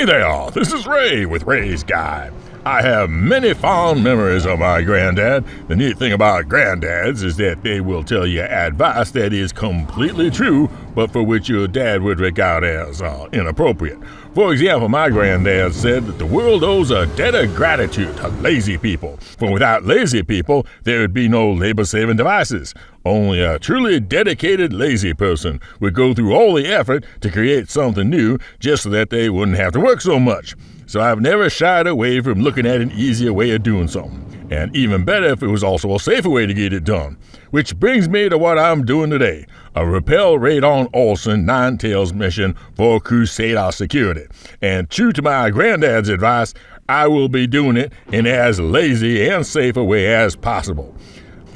Hey there, this is Ray with Ray's Guide. I have many fond memories of my granddad. The neat thing about granddads is that they will tell you advice that is completely true, but for which your dad would regard as inappropriate. For example, my granddad said that the world owes a debt of gratitude to lazy people, for without lazy people, there would be no labor-saving devices. Only a truly dedicated lazy person would go through all the effort to create something new just so that they wouldn't have to work so much. So I've never shied away from looking at an easier way of doing something. And even better if it was also a safer way to get it done. Which brings me to what I'm doing today. A Rappel Radon Olsen Ninetales mission for Crusader security. And true to my granddad's advice, I will be doing it in as lazy and safe a way as possible.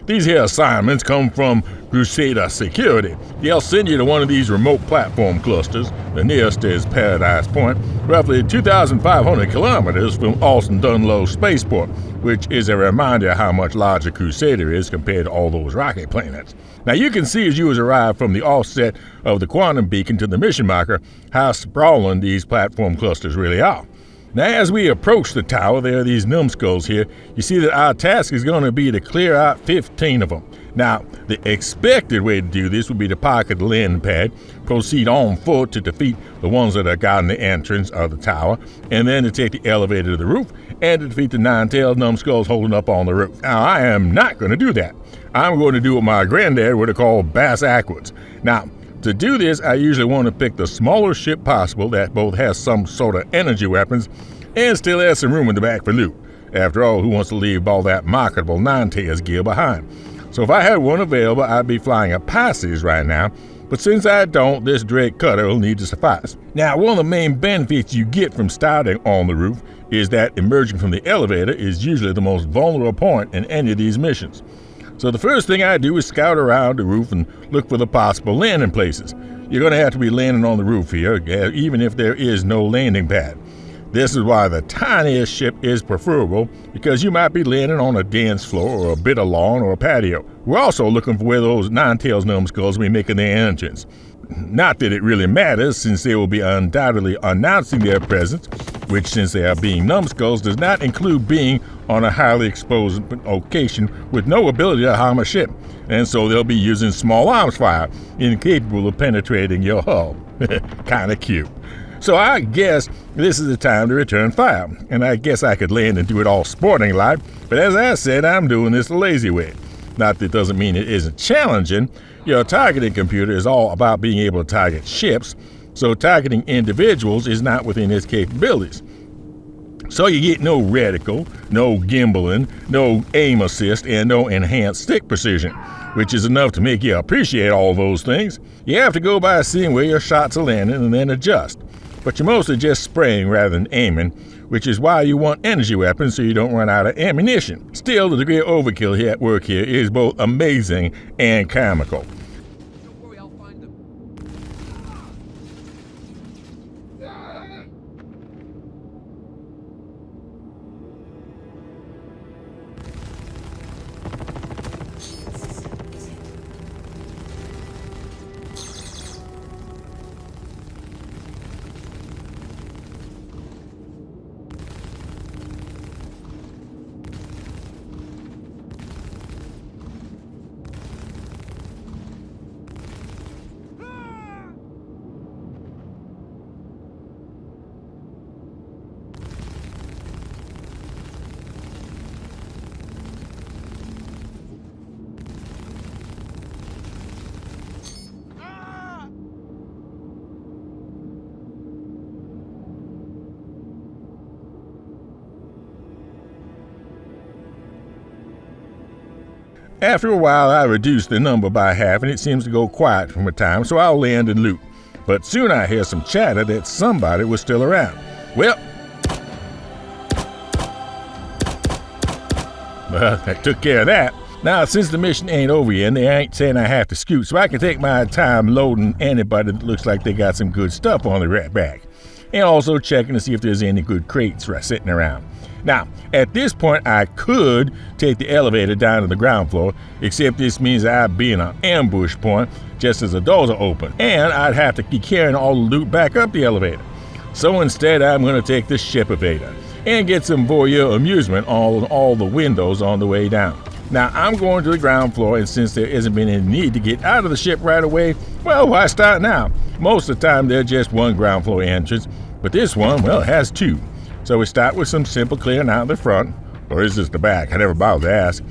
These here assignments come from Crusader Security. They'll send you to one of these remote platform clusters. The nearest is Paradise Point, roughly 2,500 kilometers from Austin-Dunlow Spaceport, which is a reminder how much larger Crusader is compared to all those rocket planets. Now you can see as you arrive from the offset of the quantum beacon to the mission marker how sprawling these platform clusters really are. Now, as we approach the tower, there are these numbskulls here. You see that our task is going to be to clear out 15 of them. Now, the expected way to do this would be to park at the landing pad, proceed on foot to defeat the ones that are guarding the entrance of the tower, and then to take the elevator to the roof and to defeat the nine-tailed numbskulls holding up on the roof. Now, I am not going to do that. I'm going to do what my granddad would have called bass-ackwards. Now, to do this, I usually want to pick the smallest ship possible that both has some sort of energy weapons and still has some room in the back for loot. After all, who wants to leave all that marketable nine-tails gear behind? So if I had one available, I'd be flying a Pisces right now, but since I don't, this Drake cutter will need to suffice. Now, one of the main benefits you get from starting on the roof is that emerging from the elevator is usually the most vulnerable point in any of these missions. So the first thing I do is scout around the roof and look for the possible landing places. You're going to have to be landing on the roof here, even if there is no landing pad. This is why the tiniest ship is preferable, because you might be landing on a dance floor or a bit of lawn or a patio. We're also looking for where those nine-tails numbskulls will be making their entrance. Not that it really matters, since they will be undoubtedly announcing their presence, which, since they are being numbskulls, does not include being on a highly exposed location with no ability to harm a ship, and so they'll be using small arms fire, incapable of penetrating your hull. Kinda cute. So I guess this is the time to return fire, and I guess I could land and do it all sporting-like, but as I said, I'm doing this the lazy way. Not that it doesn't mean it isn't challenging. Your targeting computer is all about being able to target ships, so targeting individuals is not within its capabilities. So you get no reticle, no gimbaling, no aim assist, and no enhanced stick precision, which is enough to make you appreciate all those things. You have to go by seeing where your shots are landing and then adjust. But you're mostly just spraying rather than aiming, which is why you want energy weapons so you don't run out of ammunition. Still, the degree of overkill here at work here is both amazing and comical. Don't worry, I'll find them. After a while, I reduce the number by half, and it seems to go quiet from a time, so I'll land and loot. But soon I hear some chatter that somebody was still around. Well, I took care of that. Now, since the mission ain't over yet, they ain't saying I have to scoot, so I can take my time loading anybody that looks like they got some good stuff on their back. And also checking to see if there's any good crates sitting around. Now, at this point, I could take the elevator down to the ground floor, except this means I'd be in an ambush point just as the doors are open, and I'd have to keep carrying all the loot back up the elevator. So instead, I'm going to take the Ship-evator and get some voyeur amusement on all the windows on the way down. Now, I'm going to the ground floor, and since there isn't been any need to get out of the ship right away, well, why start now? Most of the time, there's just one ground floor entrance, but this one, well, it has two. So we start with some simple clearing out the front, or is this the back? I never bothered to ask.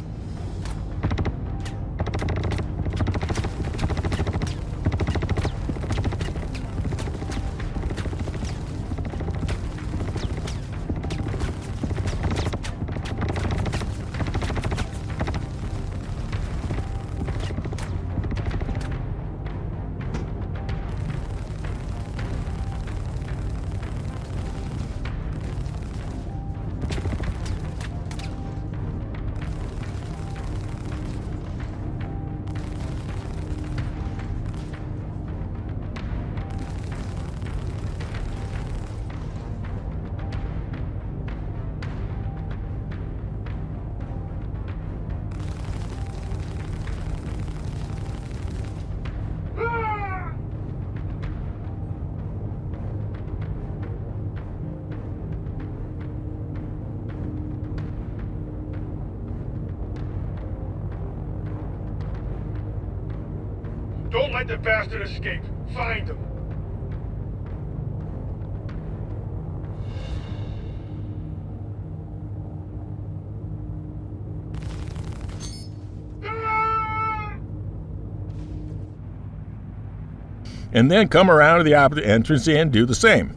Don't let the bastard escape. Find him. And then come around to the opposite entrance and do the same.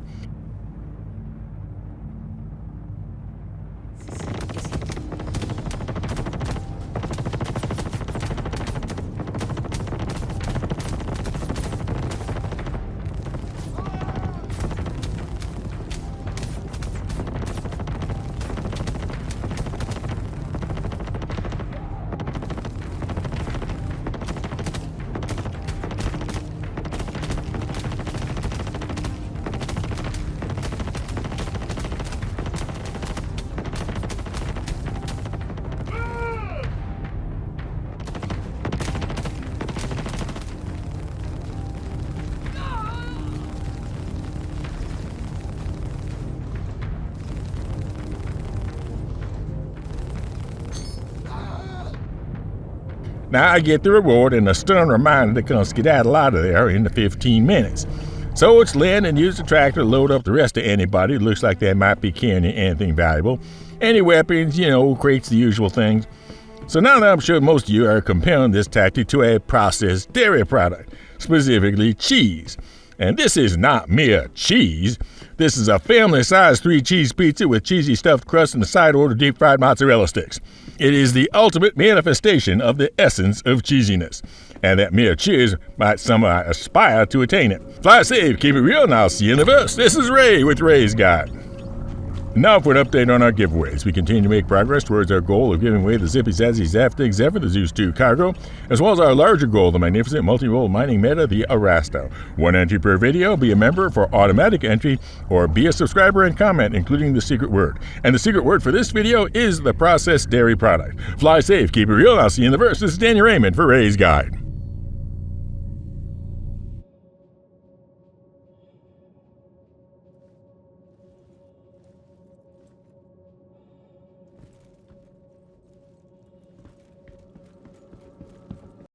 Now I get the reward and a stern reminder to come skedaddle out of there in the 15 minutes. So it's land and use the tractor to load up the rest of anybody who looks like they might be carrying anything valuable. Any weapons, crates, the usual things. So now that I'm sure most of you are comparing this tactic to a processed dairy product, specifically cheese. And this is not mere cheese. This is a family-sized 3-cheese pizza with cheesy stuffed crust and a side order deep-fried mozzarella sticks. It is the ultimate manifestation of the essence of cheesiness, and that mere cheers might somehow aspire to attain it. Fly safe, keep it real, and I'll see you in the verse. This is Ray with Ray's Guide. Now for an update on our giveaways. We continue to make progress towards our goal of giving away the Zippy Zazzy Zaftig Zephyr, the Zeus 2 cargo, as well as our larger goal, the magnificent multi-role mining meta, the Arasto. 1 entry per video, be a member for automatic entry, or be a subscriber and comment, including the secret word. And the secret word for this video is the processed dairy product. Fly safe, keep it real, and I'll see you in the verse. This is Daniel Raymond for Ray's Guide.